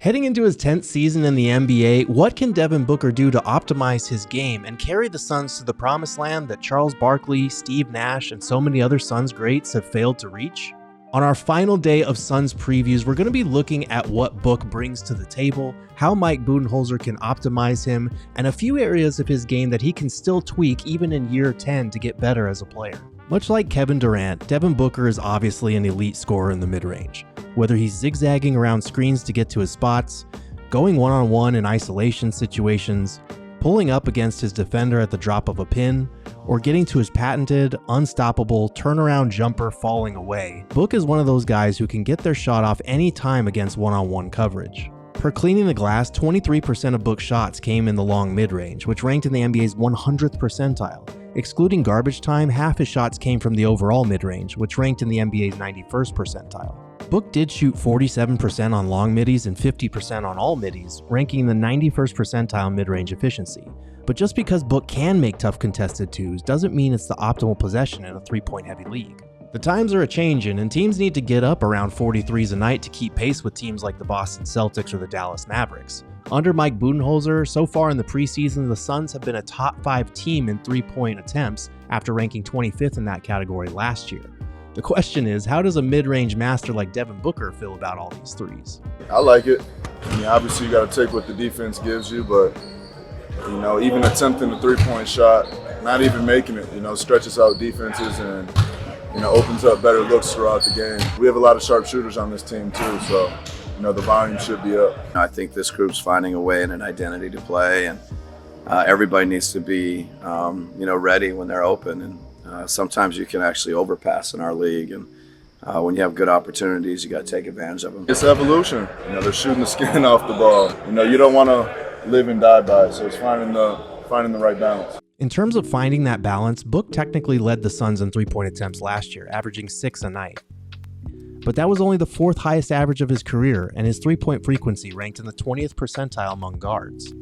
Heading into his 10th season in the NBA, what can Devin Booker do to optimize his game and carry the Suns to the promised land that Charles Barkley, Steve Nash, and so many other Suns greats have failed to reach? On our final day of Suns previews, we're going to be looking at what Book brings to the table, how Mike Budenholzer can optimize him, and a few areas of his game that he can still tweak even in year 10 to get better as a player. Much like Kevin Durant, Devin Booker is obviously an elite scorer in the mid-range. Whether he's zigzagging around screens to get to his spots, going one-on-one in isolation situations, pulling up against his defender at the drop of a pin, or getting to his patented, unstoppable turnaround jumper falling away, Book is one of those guys who can get their shot off any time against one-on-one coverage. Per Cleaning the Glass, 23% of Book's shots came in the long mid-range, which ranked in the NBA's 100th percentile. Excluding garbage time, half his shots came from the overall mid-range, which ranked in the NBA's 91st percentile. Book did shoot 47% on long middies and 50% on all middies, ranking in the 91st percentile mid-range efficiency. But just because Book can make tough contested twos doesn't mean it's the optimal possession in a three-point heavy league. The times are a-changin', and teams need to get up around 43s a night to keep pace with teams like the Boston Celtics or the Dallas Mavericks. Under Mike Budenholzer, so far in the preseason, the Suns have been a top 5 team in three-point attempts after ranking 25th in that category last year. The question is, how does a mid-range master like Devin Booker feel about all these threes? I like it. I mean, obviously you got to take what the defense gives you, but even attempting the three-point shot, not even making it, stretches out defenses and opens up better looks throughout the game. We have a lot of sharp shooters on this team too, so the volume should be up. I think this group's finding a way and an identity to play, and everybody needs to be, ready when they're open. And sometimes you can actually overpass in our league, and when you have good opportunities, you got to take advantage of them. It's evolution. They're shooting the skin off the ball. You don't want to live and die by it, so it's finding the right balance. In terms of finding that balance, Book technically led the Suns in three-point attempts last year, averaging 6 a night. But that was only the 4th highest average of his career, and his three-point frequency ranked in the 20th percentile among guards.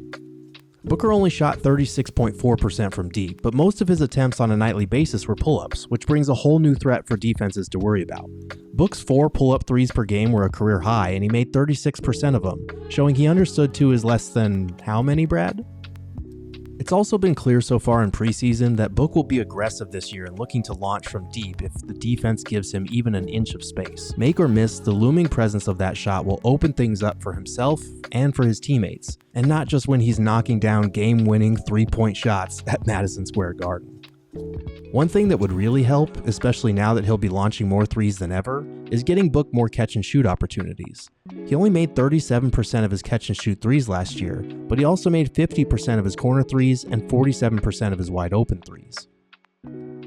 Booker only shot 36.4% from deep, but most of his attempts on a nightly basis were pull-ups, which brings a whole new threat for defenses to worry about. Book's 4 pull-up threes per game were a career high, and he made 36% of them, showing he understood 2 is less than how many, Brad? It's also been clear so far in preseason that Book will be aggressive this year and looking to launch from deep if the defense gives him even an inch of space. Make or miss, the looming presence of that shot will open things up for himself and for his teammates, and not just when he's knocking down game-winning three-point shots at Madison Square Garden. One thing that would really help, especially now that he'll be launching more threes than ever, is getting Book more catch-and-shoot opportunities. He only made 37% of his catch-and-shoot threes last year, but he also made 50% of his corner threes and 47% of his wide-open threes.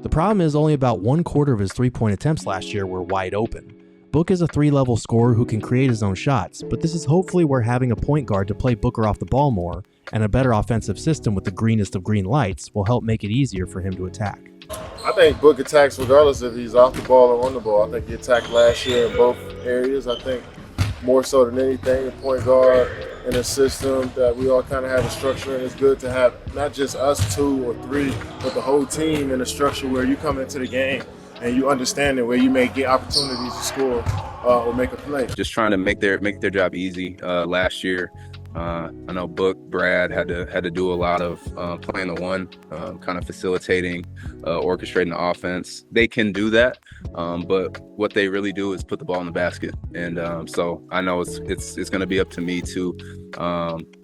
The problem is only about 1/4 of his three-point attempts last year were wide open. Book is a 3-level scorer who can create his own shots, but this is hopefully where having a point guard to play Booker off the ball more and a better offensive system with the greenest of green lights will help make it easier for him to attack. I think Book attacks regardless if he's off the ball or on the ball. I think he attacked last year in both areas. I think more so than anything, the point guard in a system that we all kind of have a structure, and it's good to have not just us 2 or 3, but the whole team in a structure where you come into the game and you understand it, where you may get opportunities to score or make a play. Just trying to make their job easy last year. I know Book, Brad had to do a lot of playing the one, kind of facilitating, orchestrating the offense. They can do that, but what they really do is put the ball in the basket. And so I know it's going to be up to me to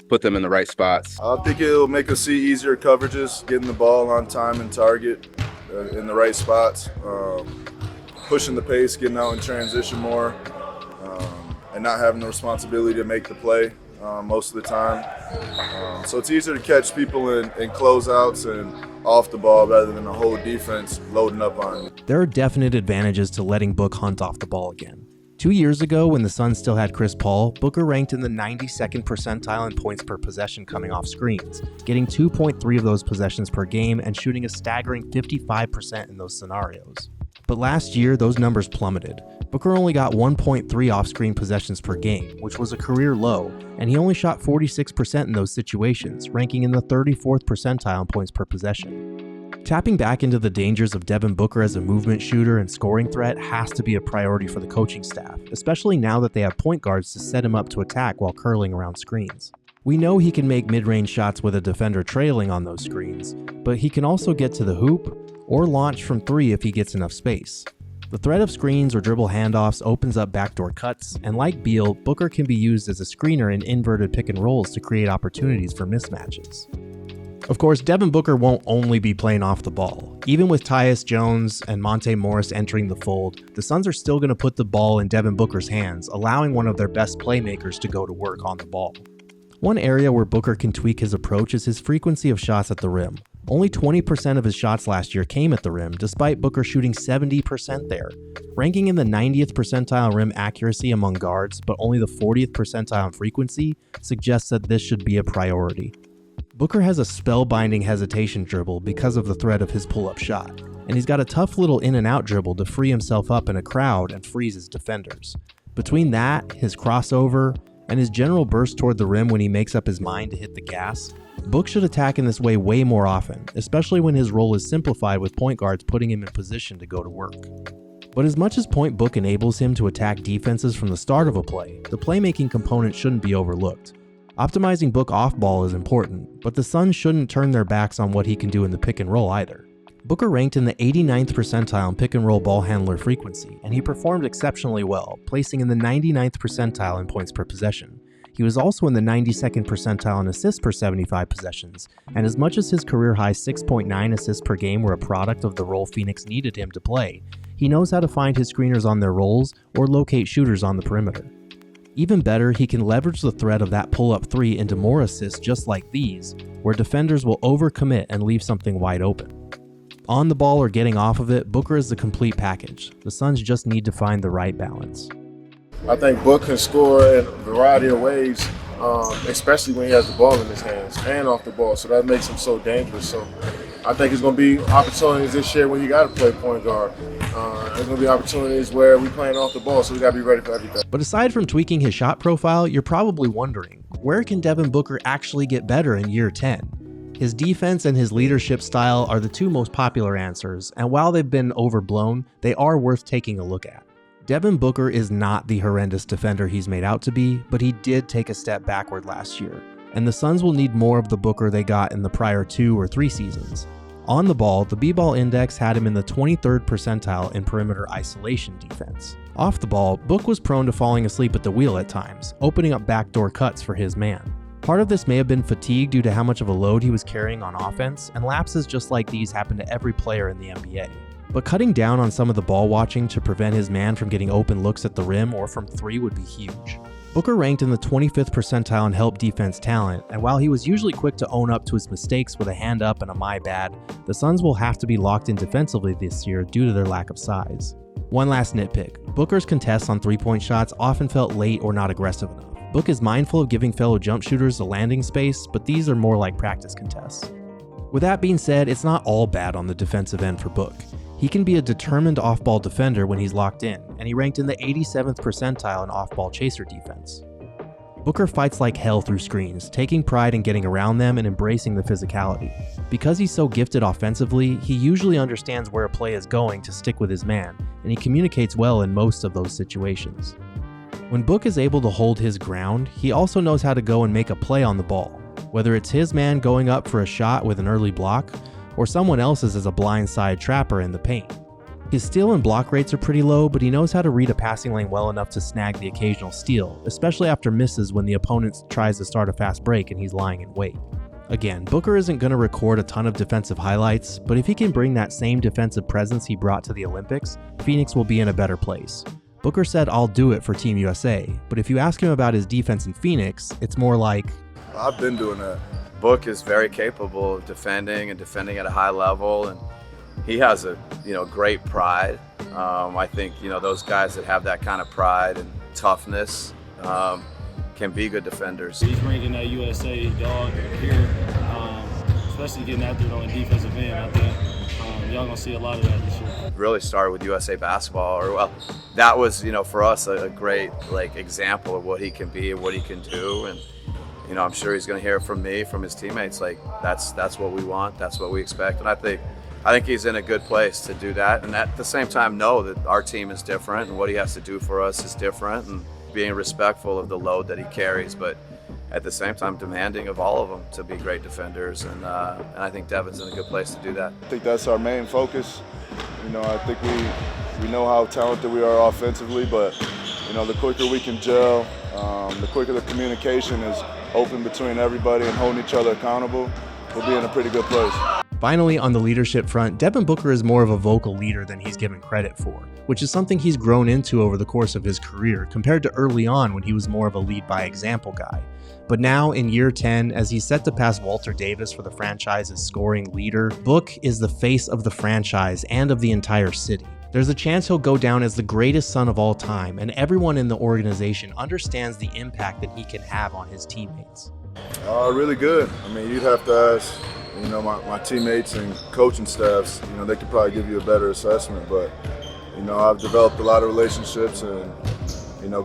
put them in the right spots. I think it'll make us see easier coverages, getting the ball on time and target in the right spots, pushing the pace, getting out in transition more, and not having the responsibility to make the play most of the time. So it's easier to catch people in closeouts and off the ball rather than the whole defense loading up on you. There are definite advantages to letting Book hunt off the ball again. 2 years ago, when the Suns still had Chris Paul, Booker ranked in the 92nd percentile in points per possession coming off screens, getting 2.3 of those possessions per game and shooting a staggering 55% in those scenarios. But last year, those numbers plummeted. Booker only got 1.3 off-screen possessions per game, which was a career low, and he only shot 46% in those situations, ranking in the 34th percentile in points per possession. Tapping back into the dangers of Devin Booker as a movement shooter and scoring threat has to be a priority for the coaching staff, especially now that they have point guards to set him up to attack while curling around screens. We know he can make mid-range shots with a defender trailing on those screens, but he can also get to the hoop or launch from 3 if he gets enough space. The threat of screens or dribble handoffs opens up backdoor cuts, and like Beal, Booker can be used as a screener in inverted pick and rolls to create opportunities for mismatches. Of course, Devin Booker won't only be playing off the ball. Even with Tyus Jones and Monte Morris entering the fold, the Suns are still going to put the ball in Devin Booker's hands, allowing one of their best playmakers to go to work on the ball. One area where Booker can tweak his approach is his frequency of shots at the rim. Only 20% of his shots last year came at the rim, despite Booker shooting 70% there. Ranking in the 90th percentile rim accuracy among guards, but only the 40th percentile in frequency, suggests that this should be a priority. Booker has a spellbinding hesitation dribble because of the threat of his pull-up shot, and he's got a tough little in-and-out dribble to free himself up in a crowd and freeze his defenders. Between that, his crossover, and his general burst toward the rim when he makes up his mind to hit the gas, Book should attack in this way more often, especially when his role is simplified with point guards putting him in position to go to work. But as much as point Book enables him to attack defenses from the start of a play, the playmaking component shouldn't be overlooked. Optimizing Book off ball is important, but the Suns shouldn't turn their backs on what he can do in the pick and roll either. Booker ranked in the 89th percentile in pick and roll ball handler frequency, and he performed exceptionally well, placing in the 99th percentile in points per possession. He was also in the 92nd percentile in assists per 75 possessions, and as much as his career-high 6.9 assists per game were a product of the role Phoenix needed him to play, he knows how to find his screeners on their rolls or locate shooters on the perimeter. Even better, he can leverage the threat of that pull-up 3 into more assists just like these, where defenders will overcommit and leave something wide open. On the ball or getting off of it, Booker is the complete package. The Suns just need to find the right balance. I think Book can score in a variety of ways, especially when he has the ball in his hands and off the ball, so that makes him so dangerous. So I think there's going to be opportunities this year when you got to play point guard. There's going to be opportunities where we're playing off the ball, so we got to be ready for everything. But aside from tweaking his shot profile, you're probably wondering, where can Devin Booker actually get better in year 10? His defense and his leadership style are the two most popular answers, and while they've been overblown, they are worth taking a look at. Devin Booker is not the horrendous defender he's made out to be, but he did take a step backward last year, and the Suns will need more of the Booker they got in the prior 2 or 3 seasons. On the ball, the B-ball index had him in the 23rd percentile in perimeter isolation defense. Off the ball, Book was prone to falling asleep at the wheel at times, opening up backdoor cuts for his man. Part of this may have been fatigue due to how much of a load he was carrying on offense, and lapses just like these happen to every player in the NBA. But cutting down on some of the ball watching to prevent his man from getting open looks at the rim or from 3 would be huge. Booker ranked in the 25th percentile in help defense talent, and while he was usually quick to own up to his mistakes with a hand up and a my bad, the Suns will have to be locked in defensively this year due to their lack of size. One last nitpick, Booker's contests on 3-point shots often felt late or not aggressive enough. Book is mindful of giving fellow jump shooters a landing space, but these are more like practice contests. With that being said, it's not all bad on the defensive end for Book. He can be a determined off-ball defender when he's locked in, and he ranked in the 87th percentile in off-ball chaser defense. Booker fights like hell through screens, taking pride in getting around them and embracing the physicality. Because he's so gifted offensively, he usually understands where a play is going to stick with his man, and he communicates well in most of those situations. When Book is able to hold his ground, he also knows how to go and make a play on the ball, whether it's his man going up for a shot with an early block, or someone else's as a blindside trapper in the paint. His steal and block rates are pretty low, but he knows how to read a passing lane well enough to snag the occasional steal, especially after misses when the opponent tries to start a fast break and he's lying in wait. Again, Booker isn't going to record a ton of defensive highlights, but if he can bring that same defensive presence he brought to the Olympics, Phoenix will be in a better place. Booker said, "I'll do it for Team USA," but if you ask him about his defense in Phoenix, it's more like, I've been doing that. Book is very capable of defending at a high level, and he has a great pride. I think those guys that have that kind of pride and toughness can be good defenders. He's bringing that USA dog here, especially getting out there on the defensive end. I think y'all gonna see a lot of that this year. Really started with USA basketball, that was for us a great example of what he can be and what he can do, and I'm sure he's going to hear it from me, from his teammates. That's what we want, that's what we expect, and I think I think he's in a good place to do that, and at the same time know that our team is different and what he has to do for us is different, and being respectful of the load that he carries, but at the same time demanding of all of them to be great defenders, and I think Devin's in a good place to do that. I think that's our main focus. I think we know how talented we are offensively, but the quicker we can gel, the quicker the communication is open between everybody and holding each other accountable, we'll be in a pretty good place. Finally, on the leadership front, Devin Booker is more of a vocal leader than he's given credit for, which is something he's grown into over the course of his career compared to early on when he was more of a lead-by-example guy. But now, in year 10, as he's set to pass Walter Davis for the franchise's scoring leader, Book is the face of the franchise and of the entire city. There's a chance he'll go down as the greatest son of all time, and everyone in the organization understands the impact that he can have on his teammates. Really good. You'd have to ask my teammates and coaching staffs, they could probably give you a better assessment, but I've developed a lot of relationships and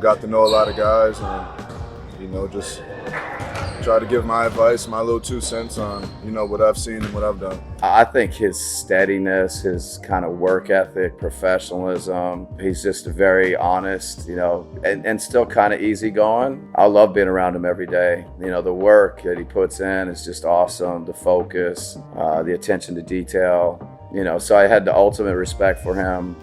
got to know a lot of guys, and just try to give my advice, my little 2 cents on what I've seen and what I've done. I think his steadiness, his kind of work ethic, professionalism, he's just very honest, and still kind of easygoing. I love being around him every day. The work that he puts in is just awesome, the focus, the attention to detail, so I had the ultimate respect for him,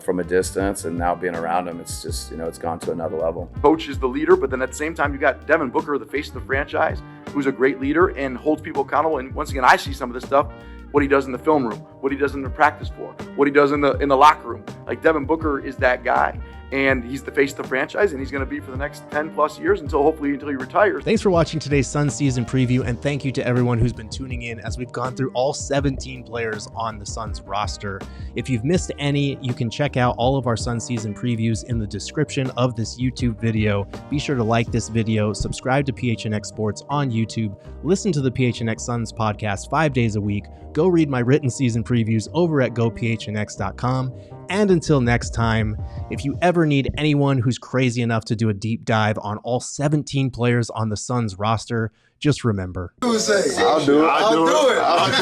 from a distance, and now being around him, it's just, it's gone to another level. Coach is the leader, but then at the same time, you got Devin Booker, the face of the franchise, who's a great leader and holds people accountable. And once again, I see some of this stuff, what he does in the film room, what he does in the practice floor, what he does in the locker room. Like, Devin Booker is that guy, and he's the face of the franchise, and he's going to be for the next 10 plus years until he retires. Thanks for watching today's Suns season preview, and thank you to everyone who's been tuning in as we've gone through all 17 players on the Suns roster. If you've missed any, you can check out all of our Suns season previews in the description of this YouTube video. Be sure to like this video, subscribe to PHNX Sports on YouTube, listen to the PHNX Suns podcast 5 days a week, go read my written season previews over at gophnx.com. And until next time, if you ever need anyone who's crazy enough to do a deep dive on all 17 players on the Suns roster, just remember. I'll do it. I'll do it. I'll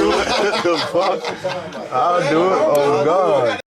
do it. Oh, God.